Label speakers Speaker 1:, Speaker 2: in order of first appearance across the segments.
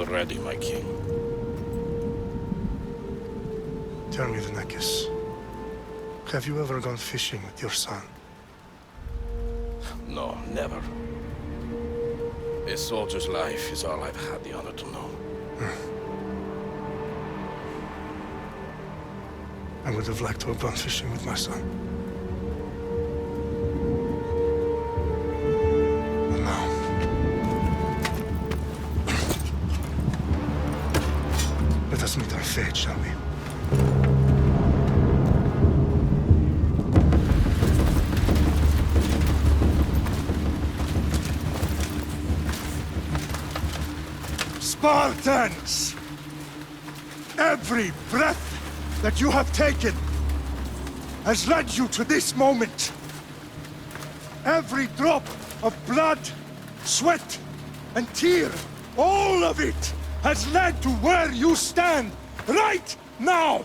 Speaker 1: ready, my king.
Speaker 2: Tell me, the Nekis. Have you ever gone fishing with your son?
Speaker 1: No, never. A soldier's life is all I've had the honor to know.
Speaker 2: I would have liked to have gone fishing with my son. But now... let us meet our fate, shall we?
Speaker 3: Spartans! Every breath that you have taken has led you to this moment. Every drop of blood, sweat, and tear, all of it has led to where you stand right now.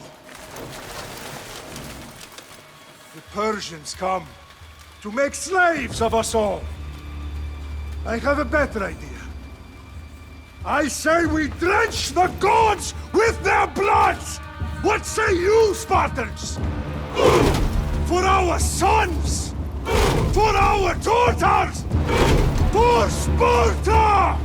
Speaker 3: The Persians come to make slaves of us all. I have a better idea. I say we drench the gods with their blood! What say you, Spartans? For our sons! For our daughters! For Sparta!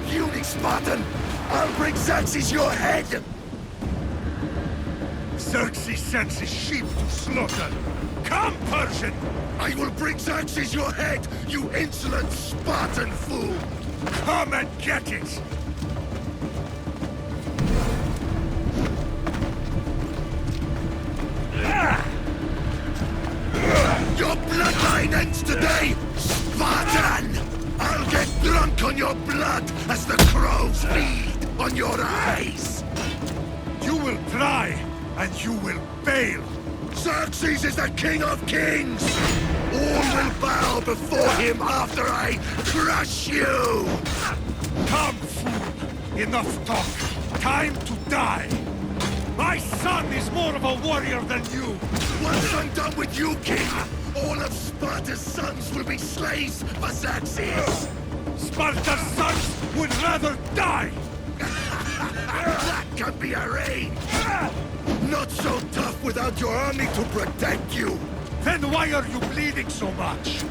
Speaker 4: Puny Spartan! I'll bring Xerxes your head!
Speaker 3: Xerxes sends his sheep to slaughter. Come, Persian!
Speaker 4: I will bring Xerxes your head, you insolent Spartan fool!
Speaker 3: Come and get it!
Speaker 4: Your bloodline ends today, Spartan! I'll get drunk on your blood as the crows feed on your eyes!
Speaker 3: You will try, and you will fail!
Speaker 4: Xerxes is the king of kings! All will bow before him after I crush you!
Speaker 3: Come, fool! Enough talk! Time to die! My son is more of a warrior than you!
Speaker 4: Once I'm done with you, king, all of Sparta's sons will be slaves for Xerxes!
Speaker 3: Sparta's sons would rather die!
Speaker 4: That can be arranged! Not so tough without your army to protect you!
Speaker 3: Then why are you bleeding so much?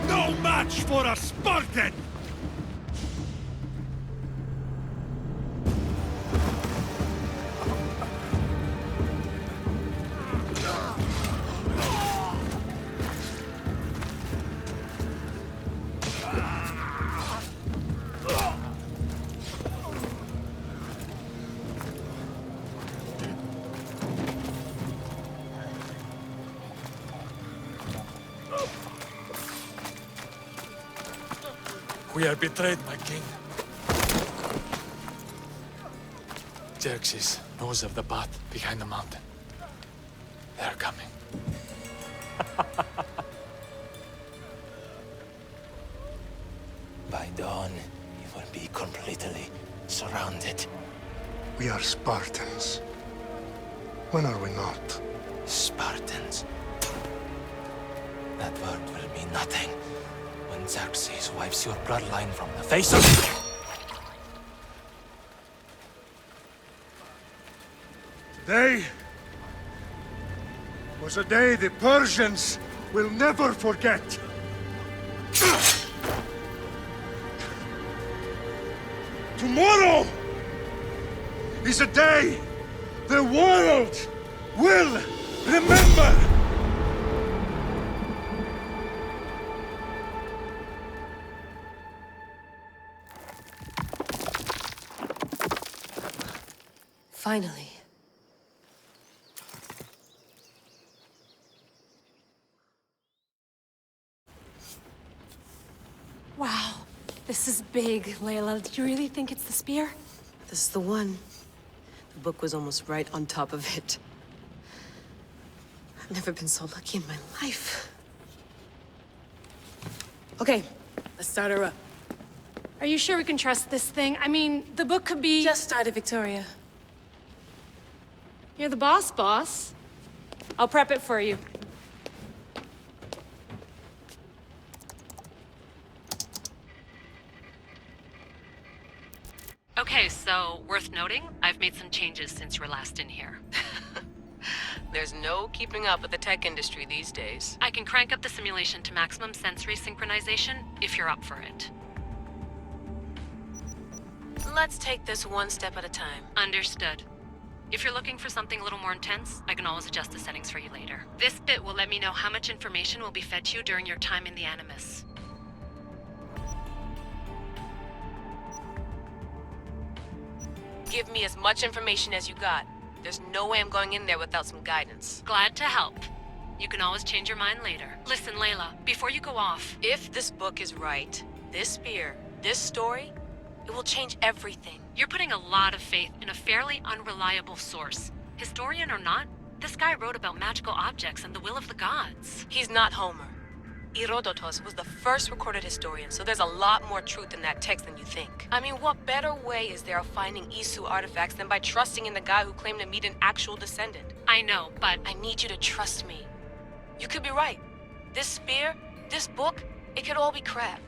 Speaker 3: No match for a Spartan!
Speaker 5: We are betrayed, my king. Xerxes knows of the path behind the mountain. They are coming.
Speaker 6: By dawn, you will be completely surrounded.
Speaker 2: We are Spartans. When are we not?
Speaker 6: Spartans. That word will mean nothing when Xerxes wipes your bloodline from the face of...
Speaker 3: Today was a day the Persians will never forget. Tomorrow is a day the world will remember.
Speaker 7: Finally.
Speaker 8: Wow, this is big, Layla. Do you really think it's the spear?
Speaker 7: This is the one. The book was almost right on top of it. I've never been so lucky in my life. Okay, let's start her up.
Speaker 8: Are you sure we can trust this thing? I mean, the book could be...
Speaker 7: Just started, Victoria.
Speaker 8: You're the boss. I'll prep it for you.
Speaker 9: Okay, so, worth noting, I've made some changes since you were last in here.
Speaker 7: There's no keeping up with the tech industry these days.
Speaker 9: I can crank up the simulation to maximum sensory synchronization, if you're up for it.
Speaker 7: Let's take this one step at a time.
Speaker 9: Understood. If you're looking for something a little more intense, I can always adjust the settings for you later. This bit will let me know how much information will be fed to you during your time in the Animus.
Speaker 7: Give me as much information as you got. There's no way I'm going in there without some guidance.
Speaker 9: Glad to help. You can always change your mind later. Listen, Layla, before you go off...
Speaker 7: If this book is right, this spear, this story, it will change everything.
Speaker 9: You're putting a lot of faith in a fairly unreliable source. Historian or not, this guy wrote about magical objects and the will of the gods.
Speaker 7: He's not Homer. Herodotus was the first recorded historian, so there's a lot more truth in that text than you think. I mean, what better way is there of finding Isu artifacts than by trusting in the guy who claimed to meet an actual descendant?
Speaker 9: I know, but
Speaker 7: I need you to trust me. You could be right. This spear, this book, it could all be crap.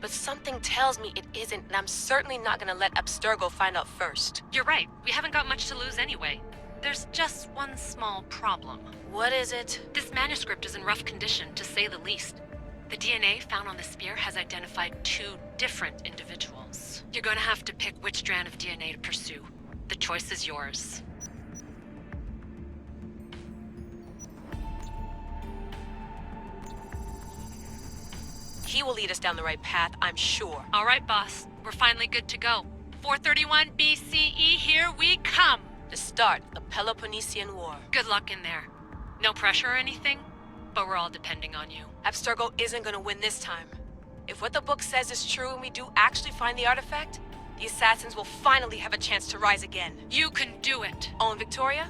Speaker 7: But something tells me it isn't, and I'm certainly not gonna let Abstergo find out first.
Speaker 9: you're right. We haven't got much to lose anyway. There's just one small problem.
Speaker 7: What is it?
Speaker 9: This manuscript is in rough condition, to say the least. The DNA found on the spear has identified 2 different individuals. You're gonna have to pick which strand of DNA to pursue. The choice is yours.
Speaker 7: He will lead us down the right path, I'm sure.
Speaker 9: All right, boss. We're finally good to go. 431 BCE, here we come!
Speaker 7: To start the Peloponnesian War.
Speaker 9: Good luck in there. No pressure or anything, but we're all depending on you.
Speaker 7: Abstergo isn't gonna win this time. If what the book says is true and we do actually find the artifact, the assassins will finally have a chance to rise again.
Speaker 9: You can do it!
Speaker 7: Oh, and Victoria?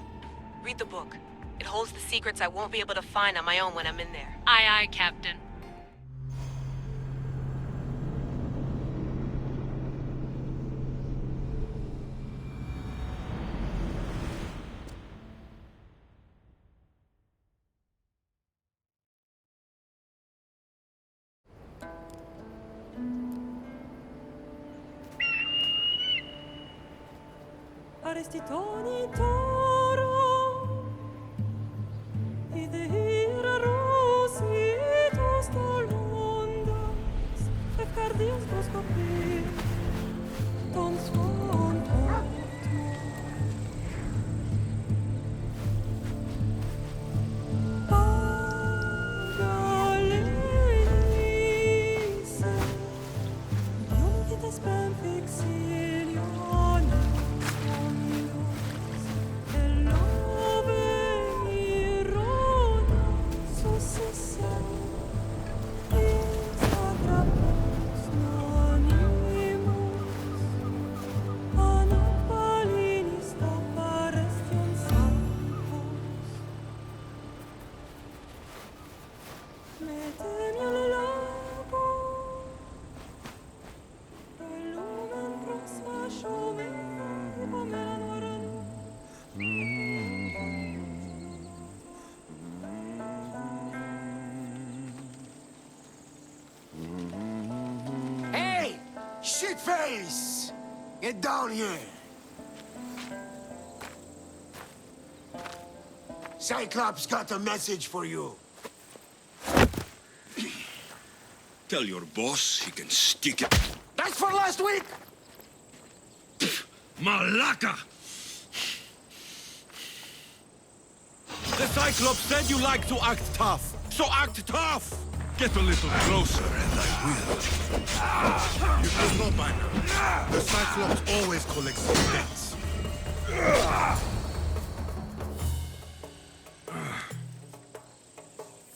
Speaker 7: Read the book. It holds the secrets I won't be able to find on my own when I'm in there.
Speaker 9: Aye, aye, Captain.
Speaker 10: Arestitoni toro, idehira rositos tolondas, efcardias proscopir, ton son Pagalese, non che te spem fixilione.
Speaker 4: Hey! Shitface! Get down here! Cyclops got a message for you.
Speaker 11: Tell your boss he can stick it.
Speaker 4: That's for last week!
Speaker 11: Malaka! The Cyclops said you like to act tough, so act tough! Get a little closer and I will.
Speaker 3: You should know by now. The Cyclops always collects his debts.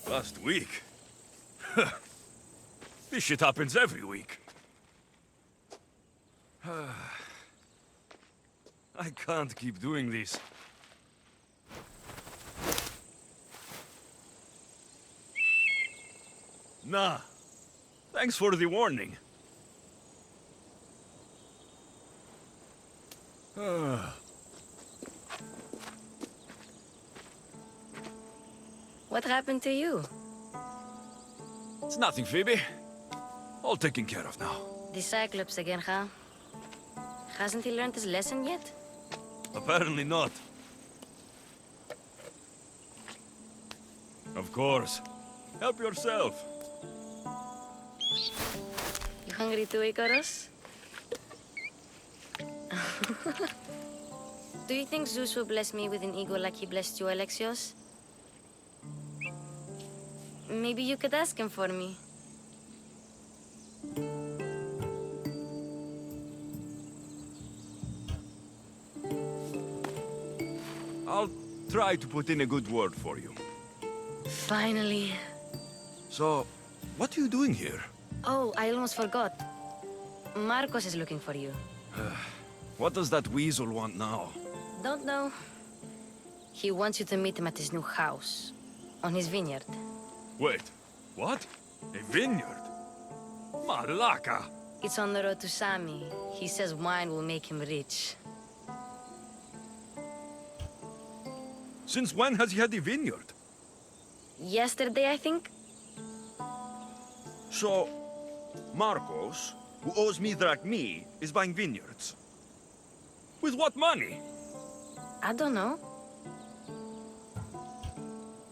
Speaker 11: Last week? This shit happens every week. I can't keep doing this. Nah. Thanks for the warning.
Speaker 12: What happened to you?
Speaker 11: It's nothing, Phoebe. All taken care of now.
Speaker 12: The Cyclops again, huh? Hasn't he learned his lesson yet?
Speaker 11: Apparently not. Of course. Help yourself.
Speaker 12: You hungry too, Icarus? Do you think Zeus will bless me with an ego like he blessed you, Alexios? Maybe you could ask him for me.
Speaker 11: I'll try to put in a good word for you.
Speaker 12: Finally.
Speaker 11: So, what are you doing here?
Speaker 12: Oh, I almost forgot. Marcos is looking for you.
Speaker 11: What does that weasel want now?
Speaker 12: Don't know. He wants you to meet him at his new house. On his vineyard.
Speaker 11: Wait, what? A vineyard? Malaka!
Speaker 12: It's on the road to Sami. He says wine will make him rich.
Speaker 11: Since when has he had a vineyard?
Speaker 12: Yesterday, I think?
Speaker 11: So, Marcos, who owes me drachmi, is buying vineyards. With what money?
Speaker 12: I don't know.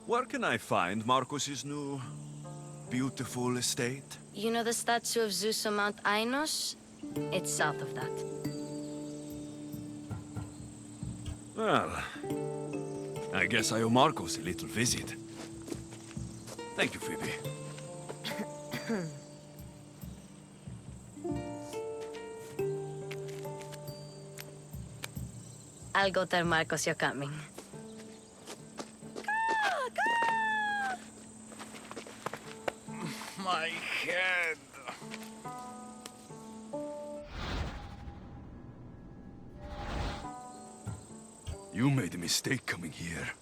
Speaker 11: Where can I find Marcos's new, beautiful estate?
Speaker 12: You know the statue of Zeus on Mount Ainos? It's south of that.
Speaker 11: Well, I guess I owe Marcos a little visit. Thank you, Phoebe.
Speaker 12: I'll go tell Marcos you're coming.
Speaker 11: My head. You made a mistake coming here.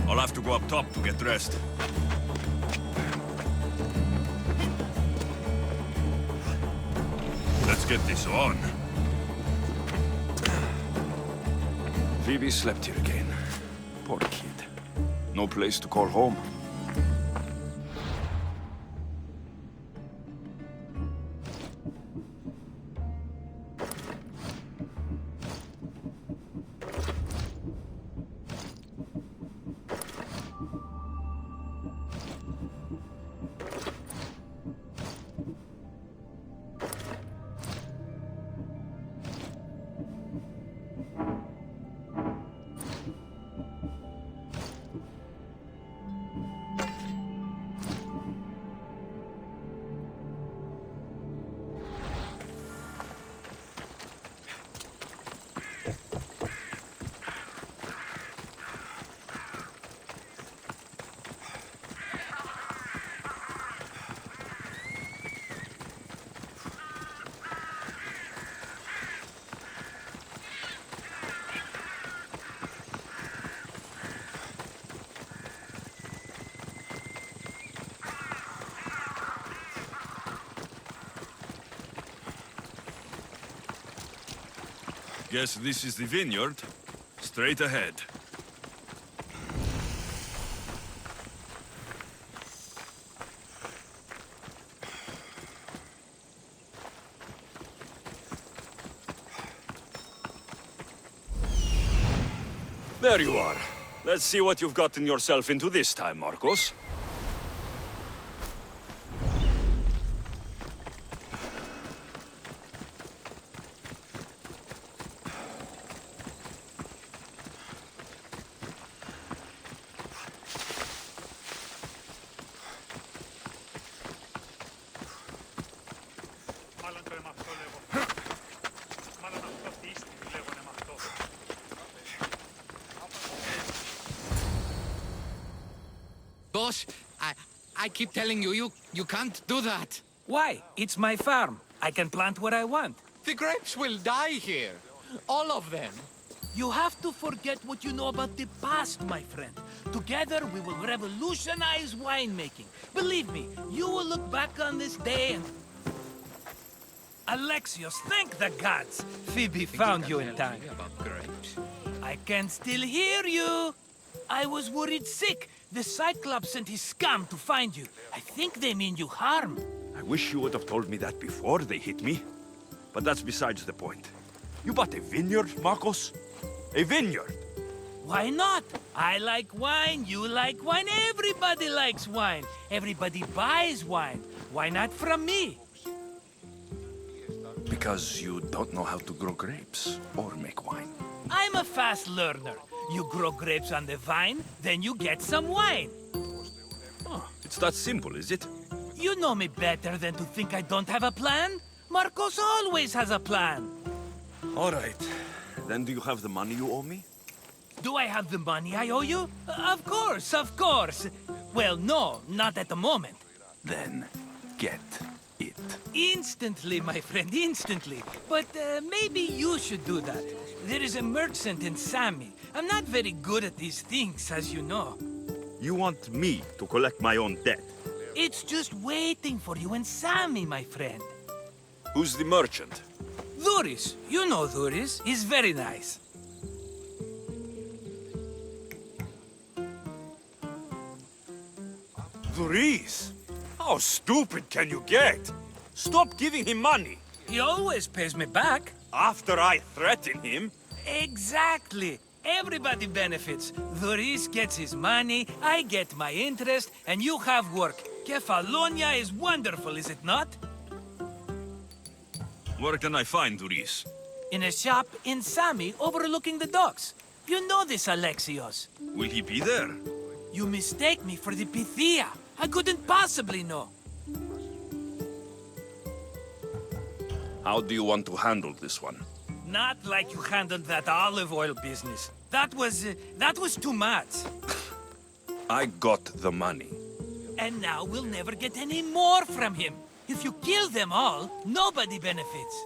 Speaker 11: I'll have to go up top to get dressed. Let's get this on. Phoebe slept here again. Poor kid. No place to call home. Guess this is the vineyard. Straight ahead. There you are. Let's see what you've gotten yourself into this time, Marcos.
Speaker 13: Boss, I keep telling you, you can't do that.
Speaker 14: Why? It's my farm. I can plant what I want.
Speaker 13: The grapes will die here. All of them.
Speaker 14: You have to forget what you know about the past, my friend. Together, we will revolutionize winemaking. Believe me, you will look back on this day and... Alexios, thank the gods! Phoebe found you in time.
Speaker 13: About grapes.
Speaker 14: I can still hear you! I was worried sick. The Cyclops sent his scum to find you. I think they mean you harm.
Speaker 11: I wish you would have told me that before they hit me. But that's besides the point. You bought a vineyard, Marcos? A vineyard?
Speaker 14: Why not? I like wine, you like wine, everybody likes wine. Everybody buys wine. Why not from me?
Speaker 11: Because you don't know how to grow grapes or make wine.
Speaker 14: I'm a fast learner. You grow grapes on the vine, then you get some wine.
Speaker 11: Oh, it's that simple, is it?
Speaker 14: You know me better than to think I don't have a plan. Marcos always has a plan.
Speaker 11: All right. Then do you have the money you owe me?
Speaker 14: Do I have the money I owe you? Of course, of course. Well, no, not at the moment.
Speaker 15: Then, get it.
Speaker 14: Instantly, my friend, instantly. But maybe you should do that. There is a merchant in Sami. I'm not very good at these things, as you know.
Speaker 15: You want me to collect my own debt?
Speaker 14: It's just waiting for you in Sami, my friend.
Speaker 15: Who's the merchant?
Speaker 14: Dhuris. You know Dhuris. He's very nice.
Speaker 15: Dhuris? How stupid can you get? Stop giving him money.
Speaker 14: He always pays me back.
Speaker 15: After I threaten him?
Speaker 14: Exactly. Everybody benefits. Dhuris gets his money, I get my interest, and you have work. Kefalonia is wonderful, is it not?
Speaker 15: Where can I find Dhuris?
Speaker 14: In a shop in Sami overlooking the docks. You know this, Alexios.
Speaker 15: Will he be there?
Speaker 14: You mistake me for the Pythia. I couldn't possibly know.
Speaker 15: How do you want to handle this one?
Speaker 14: Not like you handled that olive oil business. That was too much.
Speaker 15: I got the money.
Speaker 14: And now we'll never get any more from him. If you kill them all, nobody benefits.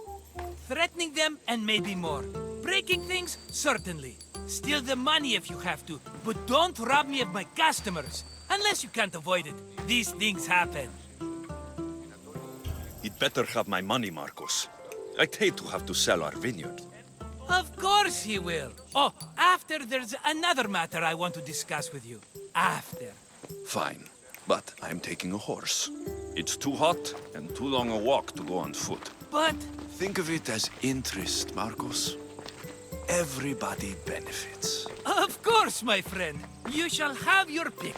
Speaker 14: Threatening them and maybe more. Breaking things, certainly. Steal the money if you have to, but don't rob me of my customers. Unless you can't avoid it. These things happen.
Speaker 15: He'd better have my money, Marcos. I'd hate to have to sell our vineyard.
Speaker 14: Of course he will. Oh, after there's another matter I want to discuss with you. After.
Speaker 15: Fine, but I'm taking a horse. It's too hot and too long a walk to go on foot.
Speaker 14: But...
Speaker 15: Think of it as interest, Marcos. Everybody benefits.
Speaker 14: Of course, my friend. You shall have your pick.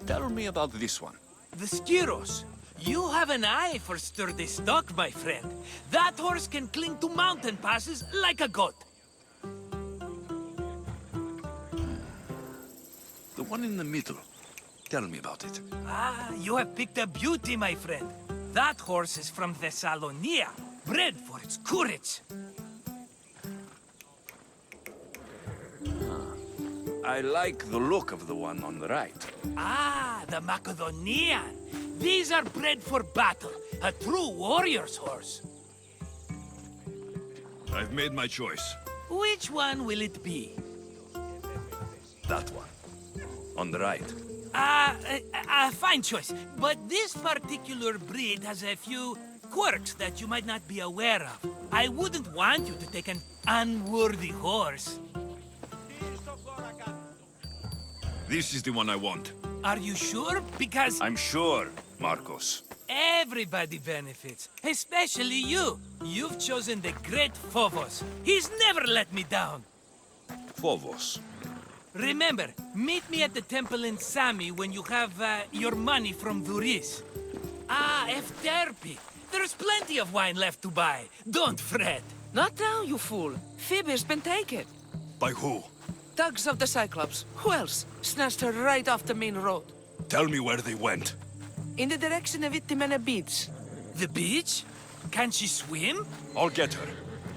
Speaker 15: Tell me about this one.
Speaker 14: The Skiros. You have an eye for sturdy stock, my friend. That horse can cling to mountain passes like a goat.
Speaker 15: The one in the middle. Tell me about it.
Speaker 14: Ah, you have picked a beauty, my friend. That horse is from Thessalonia, bred for its courage.
Speaker 15: I like the look of the one on the right.
Speaker 14: Ah, the Macedonian. These are bred for battle, a true warrior's horse.
Speaker 15: I've made my choice.
Speaker 14: Which one will it be?
Speaker 15: That one. On the right.
Speaker 14: Fine choice. But this particular breed has a few quirks that you might not be aware of. I wouldn't want you to take an unworthy horse.
Speaker 15: This is the one I want.
Speaker 14: Are you sure? Because...
Speaker 15: I'm sure, Marcos.
Speaker 14: Everybody benefits, especially you. You've chosen the great Phobos. He's never let me down.
Speaker 15: Phobos.
Speaker 14: Remember, meet me at the temple in Sami when you have your money from Dhuris. Ah, Efterpi. There's plenty of wine left to buy. Don't fret.
Speaker 16: Not now, you fool. Phoebe's been taken.
Speaker 15: By who?
Speaker 16: Thugs of the Cyclops. Who else? Snatched her right off the main road.
Speaker 15: Tell me where they went.
Speaker 16: In the direction of Itimena Beach.
Speaker 14: The beach? Can she swim?
Speaker 15: I'll get her.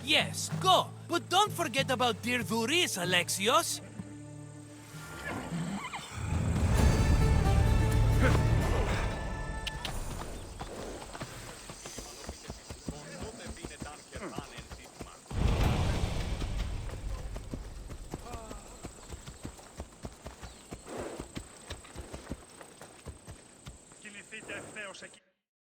Speaker 14: Yes, go. But don't forget about dear Dhuris, Alexios.
Speaker 2: Κοιμηθείτε ευθέως εκεί.